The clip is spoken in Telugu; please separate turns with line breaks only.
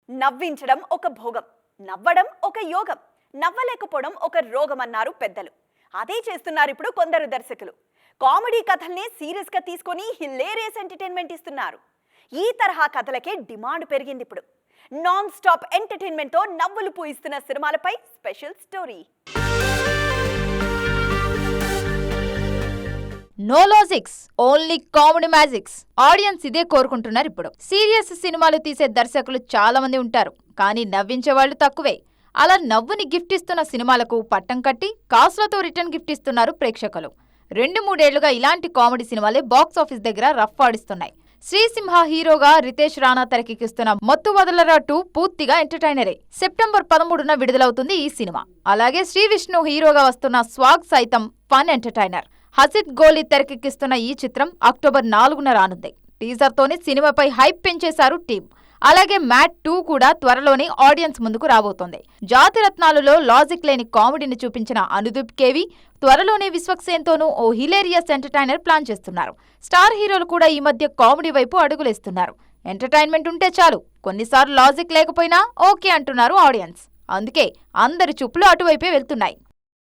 నవ్వించడం ఒక భోగం, నవ్వడం ఒక యోగం, నవ్వలేకపోవడం ఒక రోగం అన్నారు పెద్దలు. అదే చేస్తున్నారు ఇప్పుడు కొందరు దర్శకులు. కామెడీ కథల్ని సీరియస్ గా తీసుకొని హిలేరియస్ ఎంటర్టైన్మెంట్ ఇస్తున్నారు. ఈ తరహా కథలకే డిమాండ్ పెరిగింది ఇప్పుడు. నాన్ స్టాప్ ఎంటర్టైన్మెంట్ తో నవ్వులు పూయిస్తున్న సినిమాలపై special story.
No logics, only comedy magics. Audience ఇదే కోరుకుంటున్నారు ఇప్పుడు. సీరియస్ సినిమాలు తీసే దర్శకులు చాలా మంది ఉంటారు, కానీ నవ్వించే వాళ్ళు తక్కువే. అలా నవ్వుని గిఫ్ట్ ఇస్తున్న సినిమాలకు పట్టం కట్టి కాసులతో రిటర్న్ గిఫ్ట్ ఇస్తున్నారు ప్రేక్షకులు. 2-3 ఏళ్లుగా ఇలాంటి కామెడీ సినిమాలే బాక్సాఫీస్ దగ్గర రఫ్ ఆడిస్తున్నాయి. శ్రీసింహ హీరోగా రితేష్ రాణా తెరకెక్కిస్తున్న మత్తు వదలరా 2 పూర్తిగా ఎంటర్టైనరే. సెప్టెంబర్ 13న విడుదలవుతుంది ఈ సినిమా. అలాగే శ్రీ విష్ణు హీరోగా వస్తున్న స్వాగ్ సైతం ఫన్ ఎంటర్టైనర్. హసిత్ గోలీ తెరకెక్కిస్తున్న ఈ చిత్రం అక్టోబర్ 4న రానుంది. టీజర్తోనే సినిమాపై హైప్ పెంచేశారు టీం. అలాగే మ్యాట్ 2 కూడా త్వరలోనే ఆడియన్స్ ముందుకు రాబోతోంది. జాతిరత్నాలులో లాజిక్ లేని కామెడీని చూపించిన అనుదీప్ కేవి త్వరలోనే విశ్వక్సేన్తోనూ ఓ హిలేరియస్ ఎంటర్టైనర్ ప్లాన్ చేస్తున్నారు. స్టార్ హీరోలు కూడా ఈ మధ్య కామెడీ వైపు అడుగులేస్తున్నారు. ఎంటర్టైన్మెంట్ ఉంటే చాలు, కొన్నిసార్లు లాజిక్ లేకపోయినా ఓకే అంటున్నారు ఆడియన్స్. అందుకే అందరి చూపులు అటువైపే వెళ్తున్నాయి.